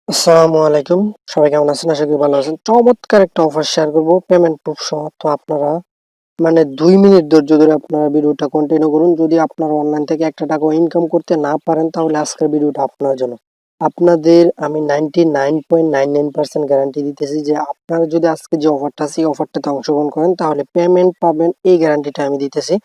আসসালামু আলাইকুম। সবাই কেমন আছেন? আশা করি ভালো আছেন। চমৎকার একটা অফার শেয়ার করব পেমেন্ট প্রুফ সহ। তো আপনারা ২ মিনিট ধৈর্য ধরে আপনারা ভিডিওটা কন্টিনিউ করুন। যদি আপনারা অনলাইন থেকে ৳১ ইনকাম করতে না পারেন তাহলে আজকের ভিডিওটা আপনার জন্য। আপনাদের আমি 99.99% গ্যারান্টি দিতেছি যে আপনারা যদি আজকে যে অফারটা আছে এই অফারটাতে অংশগ্রহণ করেন তাহলে পেমেন্ট পাবেন, এই গ্যারান্টিটা আমি দিতেছি।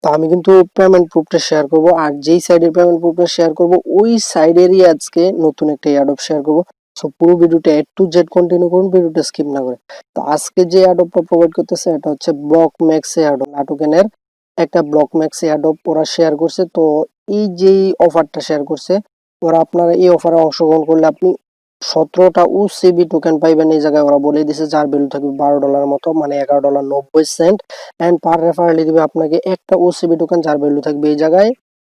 তো আমি কিন্তু পেমেন্ট প্রুফটা শেয়ার করব। আর যেই সাইডের পেমেন্ট প্রুফটা শেয়ার করব ওই সাইডেরই আজকে নতুন একটা এয়ারড্রপ শেয়ার করব। সো পুরো ভিডিওটা A to Z কন্টিনিউ করুন, ভিডিওটা স্কিপ না করে। তো আজকে যে এয়ারড্রপটা প্রোভাইড করতেছে এটা হচ্ছে ব্লক ম্যাক্স এয়ারড্রপ। নাটকেনের একটা ব্লক ম্যাক্স এয়ারড্রপ ওরা শেয়ার করছে। তো এই যেই অফারটা শেয়ার করছে ওরা, আপনারা এই অফারে অংশগ্রহণ করলে আপনি 17টা ওসিবি টোকেন পাইবেন। এই জায়গায় ওরা বলে দিছে যার ভ্যালু থাকবে $12 মতো, মানে $11.90। এন্ড পার রেফারেলি দিবে আপনাকে একটা ওসিবি টোকেন যার ভ্যালু থাকবে এই জায়গায়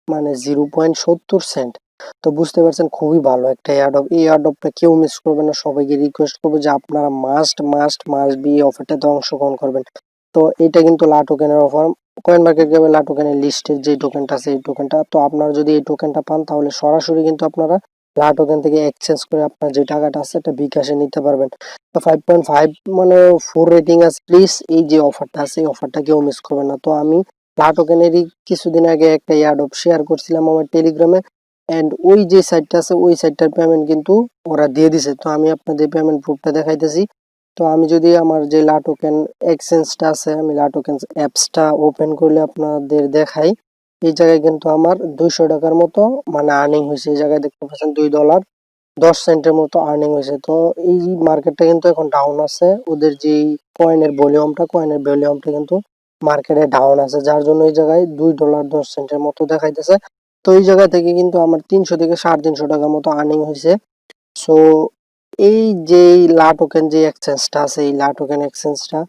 মানে 0.70 সেন্ট। তো বুঝতে পারছেন খুবই ভালো একটা এয়ারড্রপ। এই এয়ারড্রপটা কেউ মিস করবে না। সবাইকে রিকোয়েস্ট করবো যে আপনারা মাস্ট বি এই অফারটাতে অংশগ্রহণ করবেন। তো এটা কিন্তু লা টোকেনের অফার। কয়েন মার্কেট ক্যাপে লা টোকেনের লিস্টের যে টোকেনটা আছে এই টোকেনটা, তো আপনারা যদি এই টোকেনটা পান তাহলে সরাসরি কিন্তু আপনারা লা টোকেন থেকে এক্সচেঞ্জ করে আপনার যে টাকাটা আছে এটা বিকাশে নিতে পারবেন। তো 5.5 মানে 4 রেটিং আছে। প্লিজ এই যে অফারটা আছে এই অফারটা কেউ মিস করবেন না। তো আমি লা টোকেনেরই কিছুদিন আগে একটা এয়ারড্রপ শেয়ার করছিলাম আমার টেলিগ্রামে। এন্ড ওই যে সাইটটা আছে ওই সাইটটার পেমেন্ট কিন্তু ওরা দিয়ে দিছে। তো আমি আপনাদের পেমেন্ট প্রুফটা দেখাইতেছি। তো আমি যদি আমার যে লা টোকেন এক্সচেঞ্জটা আছে, আমি লা টোকেন অ্যাপসটা ওপেন করলে আপনাদের দেখাই। এই জায়গায় কিন্তু আমার $200 মতো মানে আর্নিং হয়েছে। এই জায়গায় দেখতে পাচ্ছেন $2.10 মতো আর্নিং হয়েছে। তো এই মার্কেটটা কিন্তু এখন ডাউন আছে। ওদের যেই কয়েনের ভলিউমটা কিন্তু মার্কেটে ডাউন আছে, যার জন্য এই জায়গায় $2.10 মতো দেখাইতেছে। তো এই জায়গা থেকে কিন্তু আমার 300 থেকে $350 মতো আর্নিং হয়েছে। সো এই যে লা টোকেন যে এক্সচেঞ্জটা আছে এই লা টোকেন এক্সচেঞ্জটা,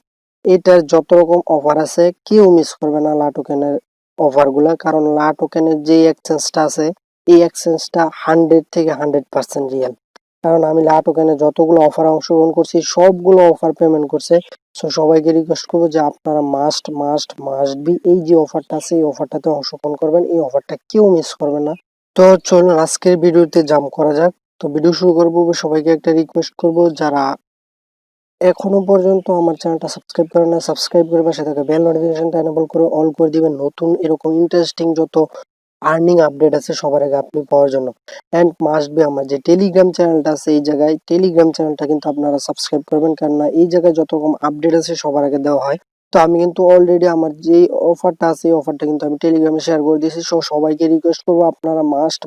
এটার যত রকম অফার আছে কেউ মিস করবে না লা টোকেনের অফার গুলা। কারণ লা টোকেনের যে এক্সচেঞ্জটা আছে এই এক্সচেঞ্জটা 100 থেকে 100% রিয়েল। কারণ আমি লা টোকেনে যতগুলো অফার অংশগ্রহণ করছি সবগুলো অফার পেমেন্ট করছে। সো সবাইকে রিকোয়েস্ট করবো যে আপনারা মাস্ট বি এই যে অফারটা আছে এই অফারটাতে অংশগ্রহণ করবেন। এই অফারটা কেউ মিস করবে না। তো চলুন আজকের ভিডিওতে জাম্প করা যাক। তো ভিডিও শুরু করবো সবাইকে একটা রিকোয়েস্ট করব, যারা এখনো পর্যন্ত আমার চ্যানেলটা সাবস্ক্রাইব করেন না সাবস্ক্রাইব করে পাশে থাকা বেল নোটিফিকেশনটা এনেবল করে অল করে দিবেন, নতুন এরকম ইন্টারেস্টিং যত আর্নিং আপডেট আছে সবার আগে আপনি পাওয়ার জন্য। অ্যান্ড মাস্ট বি আমার যে টেলিগ্রাম চ্যানেলটা আছে এই জায়গায় টেলিগ্রাম চ্যানেলটা কিন্তু আপনারা সাবস্ক্রাইব করবেন, কেননা এই জায়গায় যত রকম আপডেট আছে সবার আগে দেওয়া হয়। তো আমি কিন্তু অলরেডি আমার যে অফারটা আছে এই অফারটা কিন্তু আমি টেলিগ্রামে শেয়ার করে দিয়েছি। সো সবাইকে রিকোয়েস্ট করবো আপনারা মাস্ট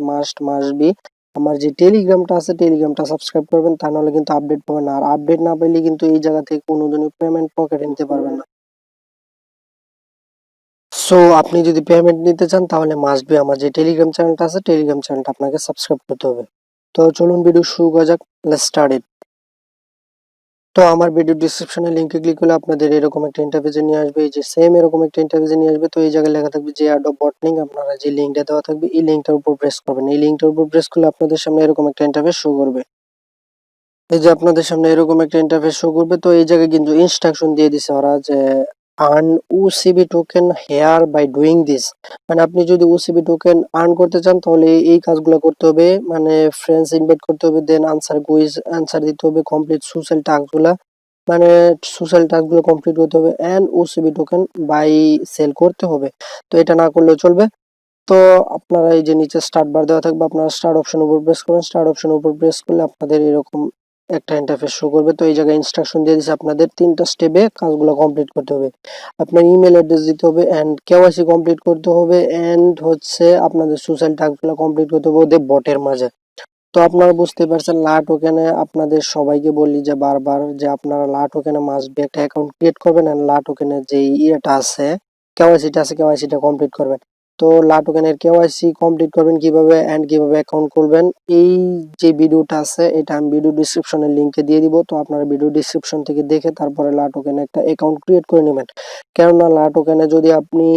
বি আমার যে টেলিগ্রামটা আছে টেলিগ্রামটা সাবস্ক্রাইব করবেন, তা নাহলে কিন্তু আপডেট পাবেন না। আর আপডেট না পেলে কিন্তু এই জায়গা থেকে কোনোদিনই পেমেন্ট পকেটে নিতে পারবেন না। সো আপনি যদি পেমেন্ট নিতে চান তাহলে মাস্ট বি আমার যে টেলিগ্রাম চ্যানেলটা আছে টেলিগ্রাম চ্যানেলটা আপনাকে সাবস্ক্রাইব করতে হবে। তো চলুন ভিডিও শুরু করা যাক। Let's start it. তো আমার ভিডিও ডেসক্রিপশনে লিংকে ক্লিক করলে আপনাদের এরকম একটা ইন্টারফেসে নিয়ে আসবে। এই যে সেম এরকম একটা ইন্টারফেসে নিয়ে আসবে। তো এই জায়গায় লেখা থাকবে যে অ্যাড বট লিঙ্ক। আপনারা যে লিঙ্কটা দেওয়া থাকবে এই লিঙ্কটার উপর প্রেস করবেন। এই লিঙ্কটার উপর প্রেস করলে আপনাদের সামনে এরকম একটা ইন্টারফেস শো করবে। এই যে আপনাদের সামনে এরকম একটা ইন্টারফেস শো করবে। তো এই জায়গায় কিন্তু ইনস্ট্রাকশন দিয়ে দিছে ওরা যে earn OCB token here by doing this. মানে আপনি যদি ওসিবি টোকেন আর্ন করতে চান তাহলে এই কাজগুলো করতে হবে। মানে ফ্রেন্ডস ইনভাইট করতে হবে, দেন আনসার কুইজ আনসার দিতে হবে, কমপ্লিট সোশ্যাল টাস্ক গুলা মানে সোশ্যাল টাস্ক গুলো কমপ্লিট করতে হবে and OCB token buy sell করতে হবে। তো এটা না করলেও চলবে। তো আপনারা এই যে নিচে স্টার্ট বার দেওয়া থাকবে, আপনারা স্টার্ট অপশন উপর প্রেস করবেন। স্টার্ট অপশন উপর প্রেস করলে আপনাদের এরকম একটা ইন্টারফেস শো করবে। তো এই জায়গায় ইনস্ট্রাকশন দিয়ে দিচ্ছে আপনাদের 3টা স্টেপে কাজগুলো কমপ্লিট করতে হবে। আপনার ইমেল অ্যাড্রেস দিতে হবে এন্ড কেওয়াইসি কমপ্লিট করতে হবে এন্ড হচ্ছে আপনাদের সোশ্যাল টাস্কগুলো কমপ্লিট করতে হবে ওদের বটের মাঝে। তো আপনারা বুঝতে পারছেন লা টোকেনে আপনাদের সবাইকে বলি যে বারবার যে আপনারা লা টোকেনে মাস্ট বি একটা অ্যাকাউন্ট ক্রিয়েট করবেন এন্ড লা টোকেনের যে ইয়েটা আছে কেওয়াইসিটা আছে কেওয়াইসিটা কমপ্লিট করবেন। তো লা টোকেনের কেওয়াইসি কমপ্লিট করবেন কিভাবে এন্ড কিভাবে অ্যাকাউন্ট খুলবেন, এই যে ভিডিওটা আছে এটা আমি ভিডিও ডেসক্রিপশনের লিংকে দিয়ে দিব। তো আপনারা ভিডিও ডেসক্রিপশন থেকে দেখে তারপরে লা টোকেনে একটা অ্যাকাউন্ট ক্রিয়েট করে নেবেন। কেননা লা টোকেনে যদি আপনি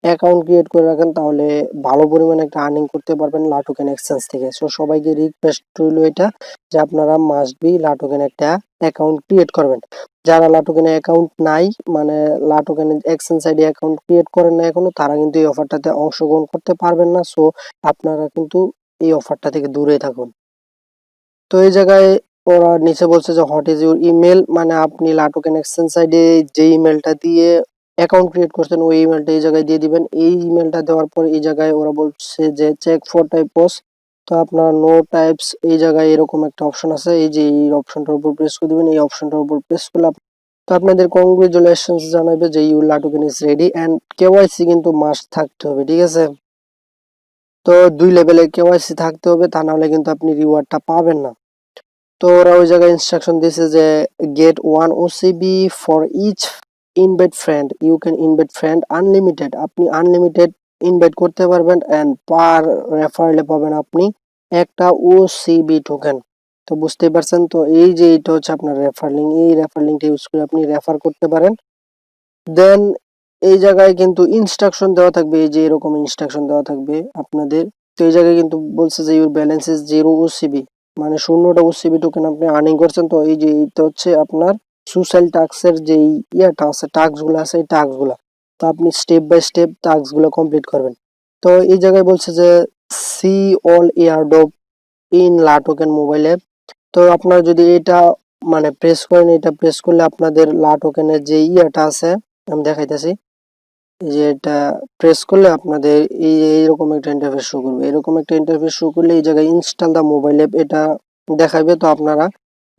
অ্যাকাউন্ট ক্রিয়েট করে রাখেন তাহলে ভালো পরিমাণে একটা আর্নিং করতে পারবেন লা টোকেন এক্সচেঞ্জ থেকে। সো সবাইকে রিকোয়েস্ট রইলো এটা যে আপনারা মাস্ট বি লা টোকেনে একটা অ্যাকাউন্ট ক্রিয়েট করবেন। যারা লা টোকেনে অ্যাকাউন্ট নাই মানে লা টোকেনে এক্সচেঞ্জ আইডি অ্যাকাউন্ট ক্রিয়েট করেন না এখনো, তারা কিন্তু এই অফারটাতে অংশগ্রহণ করতে পারবেন না। সো আপনারা কিন্তু এই অফারটা থেকে দূরে থাকুন। তো এই জায়গায় ওরা নিচে বলছে যে হোয়াট ইজ ইউর ইমেল, মানে আপনি লাটোকেন এক্সচেঞ্জ সাইডে যে ইমেলটা দিয়ে অ্যাকাউন্ট ক্রিয়েট করছেন ওই ইমেলটা এই জায়গায় দিয়ে দিবেন। এই ইমেলটা দেওয়ার পর এই জায়গায় ওরা বলছে যে চেক ফর টাইপস, তো আপনার নো টাইপস এই জায়গায় এরকম একটা অপশন আছে, এই যে এই অপশনটার উপর প্রেস করে দিবেন। এই অপশনটার উপর প্রেস করলে তো আপনাদের কংগ্রেচুলেশনস জানাবে যে your LATOKEN is ready and KYC কিন্তু মাস্ট থাকতে হবে, ঠিক আছে। তো 2 লেভেলের কেওয়াইসি থাকতে হবে, তা নাহলে কিন্তু আপনি রিওয়ার্ডটা পাবেন না। তো ওরা ওই জায়গায় ইনস্ট্রাকশন দিয়েছে যে get 1 OCB for each invite friend, you can invite friend unlimited, আপনি আনলিমিটেড ইনভাইট করতে পারবেন অ্যান্ড পার রেফারেলে পাবেন আপনি একটা ওসিবি টোকেন। তো বুঝতেই পারছেন, তো এই যে এটা হচ্ছে আপনার রেফার লিঙ্ক, এই রেফার লিঙ্কটা ইউজ করে আপনি রেফার করতে পারেন। দেন এই জায়গায় কিন্তু ইনস্ট্রাকশন দেওয়া থাকবে, এই যে এরকম ইনস্ট্রাকশন দেওয়া থাকবে আপনাদের। তো এই জায়গায় কিন্তু বলছে যে ইউর ব্যালেন্স ইজ 0 ওসিবি, মানে 0টা ওসিবি টোকেন আপনি আর্নিং করছেন। তো এই যে এটা হচ্ছে আপনার সোশ্যাল টাস্কের যে ইয়াটা আছে, টাস্কগুলো আছে, এই টাস্কগুলো তো আপনি স্টেপ বাই স্টেপ টাস্কগুলো কমপ্লিট করবেন। তো এই জায়গায় বলছে যে সি অল এয়ারড্রপ ইন লা টোকেন মোবাইল অ্যাপ। তো আপনারা যদি এটা মানে প্রেস করেন, এটা প্রেস করলে আপনাদের লা টোকেনের যে ইয়াটা আছে আমি দেখাইতেছি, এই যে এটা প্রেস করলে আপনাদের এইরকম একটা ইন্টারফেস শো করবে। এরকম একটা ইন্টারফেস শো করলে এই জায়গায় ইনস্টল দা মোবাইল অ্যাপ এটা দেখাবে। তো আপনারা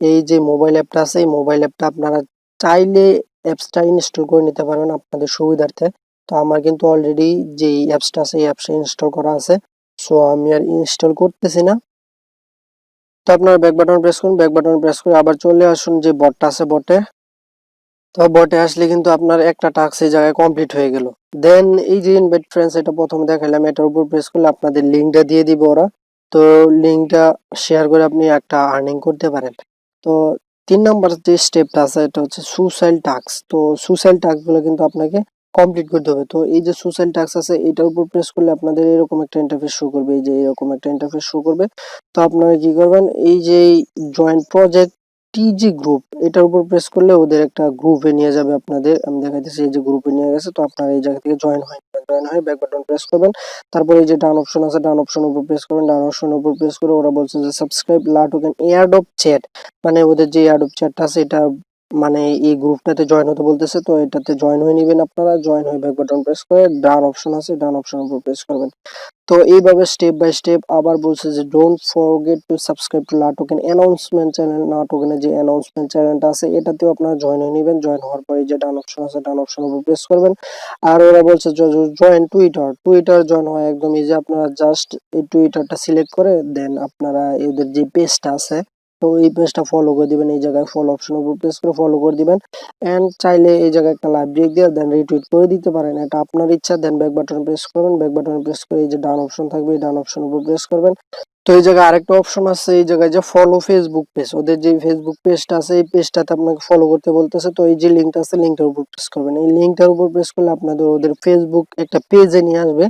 এই যে মোবাইল অ্যাপটা আছে, এই মোবাইল অ্যাপটা আপনারা চাইলে অ্যাপসটা ইনস্টল করে নিতে পারবেন আপনাদের সুবিধার্থে। তো আমার কিন্তু অলরেডি যে অ্যাপসটা আছে এই অ্যাপসটা ইনস্টল করা আছে, সো আমি আর ইনস্টল করতেছি না। তো আপনারা ব্যাক বাটন প্রেস করুন, ব্যাক বাটন প্রেস করে আবার চলে আসুন যে বটটা আছে বটে। তো বটে আসলে কিন্তু আপনার একটা টাস্ক এই জায়গায় কমপ্লিট হয়ে গেল। দেন এই যে ইনভাইট ফ্রেন্ডস এটা প্রথমে দেখালাম, এটার উপর প্রেস করলে আপনাদের লিঙ্কটা দিয়ে দিবে ওরা। তো লিঙ্কটা শেয়ার করে আপনি একটা আর্নিং করতে পারেন। তো 3 নম্বর যে স্টেপটা আছে এটা হচ্ছে সুসাইল টাস্ক। তো সুসাইল টাস্কগুলো কিন্তু আপনাকে কমপ্লিট করতে হবে। তো এই যে সুসাইল টাস্ক আছে এটার উপর প্রেস করলে আপনাদের এরকম একটা ইন্টারফেস শো করবে, এই যে এরকম একটা ইন্টারফেস শো করবে। তো আপনারা কি করবেন, এই যে জয়েন্ট প্রজেক্ট টিজি গ্রুপ এটার উপর প্রেস করলে ওদের একটা গ্রুপে নিয়ে যাবে আপনাদের। আমি দেখাইতেছি, এই যে গ্রুপে নিয়ে গেছে। তো আপনারা এই জায়গা থেকে জয়েন হয়ে ব্যাক বাটন প্রেস করবেন। তারপরে এই যে ডান অপশন আছে, ডান অপশনের উপর প্রেস করবেন। ডান অপশনের উপর প্রেস করে ওরা বলছে যে সাবস্ক্রাইব লা টোকেন এয়ারড্রপ চ্যাট, মানে ওদের যে এয়ারড্রপ চ্যাটটা আছে এটা মানে এই গ্রুপটাতে জয়েন হতে বলতেছে। তো এটাতে জয়েন হয়ে নেবেন আপনারা। জয়েন হয়ে ব্যাক বাটন প্রেস করে ডান অপশন আছে, ডান অপশনের উপর প্রেস করবেন। তো এইভাবে স্টেপ বাই স্টেপ আবার বলছে যে don't forget to subscribe to লা টোকেন অ্যানাউন্সমেন্ট চ্যানেল। লা টোকেনের যে অ্যানাউন্সমেন্ট চ্যানেলটা আছে এটাতেও আপনারা জয়েন হয়ে নেবেন। জয়েন হওয়ার পরে যে ডান অপশন আছে, ডান অপশনের উপর প্রেস করবেন। আর ওরা বলছে জয়েন টুইটার, টুইটার জয়েন হয় একদম ইজি। আপনারা জাস্ট এই টুইটারটা সিলেক্ট করে দেন আপনারা এদের যে পেজটা আছে তো এই পেজটা ফলো করে দিবেন। এই জায়গায় ফলো অপশনের উপর প্রেস করে ফলো করে দিবেন। এন্ড চাইলে এই জায়গায় একটা লাইভ ব্রেক দিয়ে দেন রিটুইট করে দিতে পারেন, এটা আপনার ইচ্ছা। দেন ব্যাক বাটন প্রেস করবেন, ব্যাক বাটন প্রেস করে এই যে ডান অপশন থাকবে এই ডান অপশন উপর প্রেস করবেন। তো এই জায়গায় আরেকটা অপশন আছে, এই জায়গায় যে ফলো ফেসবুক পেজ, ওদের যে ফেসবুক পেজটা আছে এই পেজটাতে আপনাকে ফলো করতে বলতেছে। তো এই যে লিঙ্কটা আছে লিঙ্কটার উপর প্রেস করবেন। এই লিঙ্কটার উপর প্রেস করলে আপনাদের ওদের ফেসবুক একটা পেজে নিয়ে আসবে।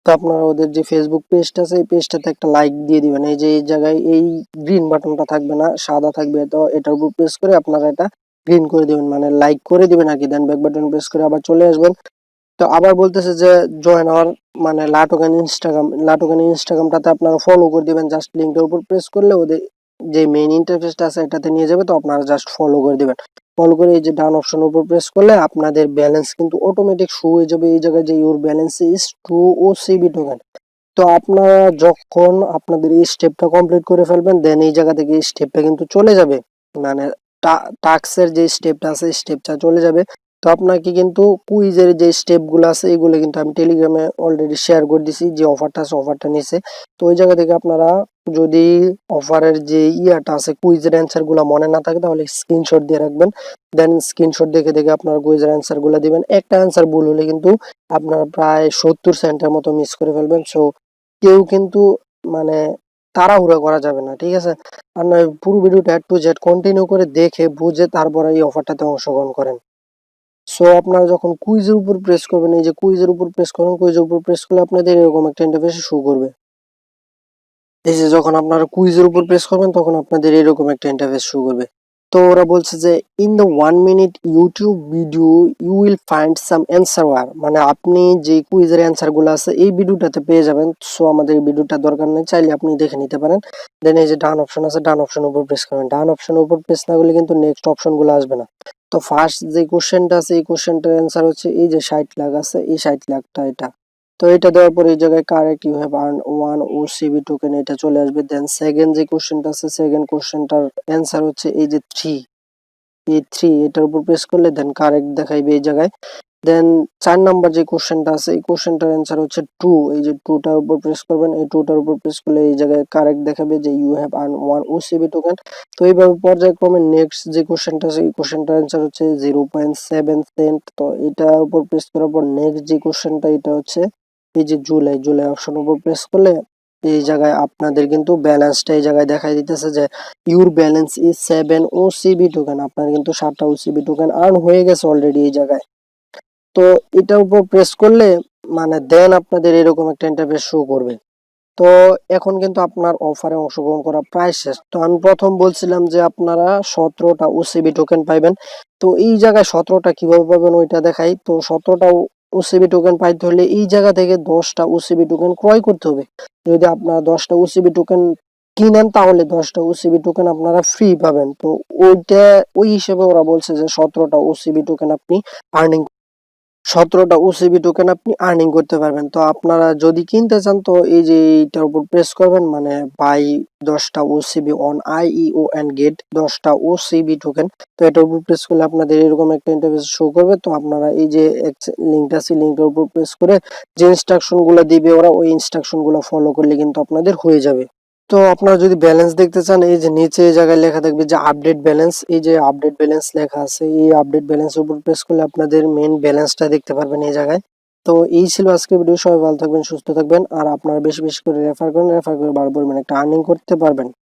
তো আপনারা ওদের যে ফেসবুক পেজটা আছে এই পেজটাতে একটা লাইক দিয়ে দিবেন। এই যে এই জায়গায় এই গ্রিন বাটনটা থাকবে না, সাদা থাকবে। তো এটার উপর প্রেস করে আপনারা এটা গ্রিন করে দিবেন, মানে লাইক করে দিবেন আর কি। দেন ব্যাক বাটন প্রেস করে আবার চলে আসবেন। তো আবার বলতেছে যে জয়েন আওয়ার মানে লাটোকান ইনস্টাগ্রামটাতে আপনারা ফলো করে দিবেন। জাস্ট লিঙ্কটার উপর প্রেস করলে ওদের যে মেইন ইন্টারফেসটা আছে এটাতে নিয়ে যাবে। তো আপনারা জাস্ট ফলো করে দিবেন। ফলো করে এই যে ডান অপশনের উপর প্রেস করলে আপনাদের ব্যালেন্স কিন্তু অটোমেটিক শো হয়ে যাবে। এই জায়গায় যে your balance is 2 OCB token. তো আপনারা যখন আপনাদের এই স্টেপটা কমপ্লিট করে ফেলবেন দেন এই জায়গা থেকে এই স্টেপটা কিন্তু চলে যাবে, মানে টাস্কের যে স্টেপটা আছে স্টেপটা চলে যাবে। তো আপনাকে কিন্তু কুইজের যে স্টেপগুলো আছে এগুলো কিন্তু আমি টেলিগ্রামে অলরেডি শেয়ার করে দিছি, যে অফারটা আছে অফারটা নিচে। তো ওই জায়গা থেকে আপনারা যদি অফারের যে ইয়াটা আছে কুইজের অ্যান্সার গুলা মনে না থাকে তাহলে স্ক্রিনশট দিয়ে রাখবেন। দেন স্ক্রিনশট দেখে দেখে আপনারা কুইজের অ্যান্সার গুলা দিবেন। একটা অ্যান্সার ভুল হলে কিন্তু আপনারা প্রায় 70 সেন্টের মতো মিস করে ফেলবেন। সো কেউ কিন্তু মানে তাড়াহুড়া করা যাবে না, ঠিক আছে। আর নয় পুরো ভিডিওটা টু জেড কন্টিনিউ করে দেখে বুঝে তারপরে এই অফারটাতে অংশগ্রহণ করেন। সো আপনারা যখন কুইজের উপর প্রেস করবেন, এই যে কুইজের উপর প্রেস করেন, কুইজের উপর প্রেস করলে আপনাদের এরকম একটা ইন্টারফেস শো করবে। এই যে যখন আপনারা কুইজের উপর প্রেস করবেন তখন আপনাদের এরকম একটা ইন্টারফেস শো করবে। তো ওরা বলছে যে in the 1 minute YouTube video you will find some answer where, মানে আপনি যে কুইজের অ্যান্সার গুলো আছে এই ভিডিওটাতে পেয়ে যাবেন। সো আমাদের এই ভিডিওটা দরকার নেই, চাইলে আপনি দেখে নিতে পারেন। দেন এই যে ডান অপশন আছে, ডান অপশনের উপর প্রেস করবেন। ডান অপশনের উপর প্রেস না করলে কিন্তু নেক্সট অপশন গুলো আসবে না। তো ফার্স্ট যে কোশ্চেনটা আছে এই কোশ্চেনটার অ্যান্সার হচ্ছে এই যে 60 লাখ আছে, এই 60 লাখটা এটা। তো এটা দেওয়ার পর এই জায়গায় correct you have earn 1 OCB token এটা চলে আসবে। দেন সেকেন্ড যে কোশ্চেনটা আছে, সেকেন্ড কোশ্চেনটার অ্যান্সার হচ্ছে এই যে 3, এই 3 এটার উপর প্রেস করলে দেন কারেক্ট দেখাইবে এই জায়গায়। দেন 4 নাম্বার যে কোশ্চেনটা আছে এই কোশ্চেনটার অ্যান্সার হচ্ছে 2, এই যে 2 টার উপর প্রেস করবেন। এই 2 টার উপর প্রেস করলে এই জায়গায় কারেক্ট দেখাবে যে you have earn 1 OCB token. তো এইভাবে পর্যায়ক্রমে নেক্সট যে কোশ্চেনটা আছে এই কোশ্চেনটার অ্যান্সার হচ্ছে 0.7 সেন্ট। তো এটার উপর প্রেস করার পর নেক্সট যে কোশ্চেনটা এটা হচ্ছে এই যে জুলাই, জুলাই অপশন উপর প্রেস করলে এই জায়গায় আপনাদের কিন্তু ব্যালেন্সটা এই জায়গায় দেখাই দিতেছে যে your balance is 7 OCB token. আপনার কিন্তু 7টা OCB টোকেন আর্ন হয়ে গেছে অলরেডি এই জায়গায়। তো এটার উপর প্রেস করলে মানে দেন আপনাদের এরকম একটা ইন্টারফেস শো করবে। তো এখন কিন্তু আপনার অফারে অংশগ্রহণ করা প্রায় শেষ। তো আমি প্রথম বলছিলাম যে আপনারা 17টা ওসিবি টোকেন পাইবেন। তো এই জায়গায় 17টা কিভাবে পাবেন ওইটা দেখাই। তো 17টা ওসিবি টোকেন পাইতে হলে এই জায়গা থেকে 10টা ওসিবি টোকেন ক্রয় করতে হবে। যদি আপনারা 10টা ওসিবি টোকেন কিনেন তাহলে 10টা ওসিবি টোকেন আপনারা ফ্রি পাবেন। তো ওইটা ওই হিসেবে ওরা বলছে যে 17টা ওসিবি টোকেন আপনি আর্নিং 17টা ওসিবি টোকেন আপনি আর্নিং করতে পারবেন। তো আপনারা যদি কিনতে চান তো এই যে এইটার উপর প্রেস করবেন, মানে বাই 10টা OCB on IEO and get 10টা ওসিবি টোকেন। তো এটার উপর প্রেস করলে আপনাদের এরকম একটা ইন্টারফেস শো করবে। তো আপনারা এই যে লিঙ্কটা আছে লিঙ্কটার উপর প্রেস করে যে ইনস্ট্রাকশন গুলো দিবে ওরা ওই ইনস্ট্রাকশন গুলো ফলো করলে কিন্তু আপনাদের হয়ে যাবে। তো আপনারা যদি ব্যালেন্স দেখতে চান এই যে নিচে এই জায়গায় লেখা থাকবে যে আপডেট ব্যালেন্স, এই যে আপডেট ব্যালেন্স লেখা আছে এই আপডেট ব্যালেন্স উপর প্রেস করলে আপনাদের মেইন ব্যালেন্সটা দেখতে পারবেন এই জায়গায়। তো এই ছিল আজকের ভিডিও। সবাই ভালো থাকবেন, সুস্থ থাকবেন, আর আপনারা বেশি বেশি করে রেফার করেন, রেফার করে বড় পরিমাণে একটা আর্নিং করতে পারবেন।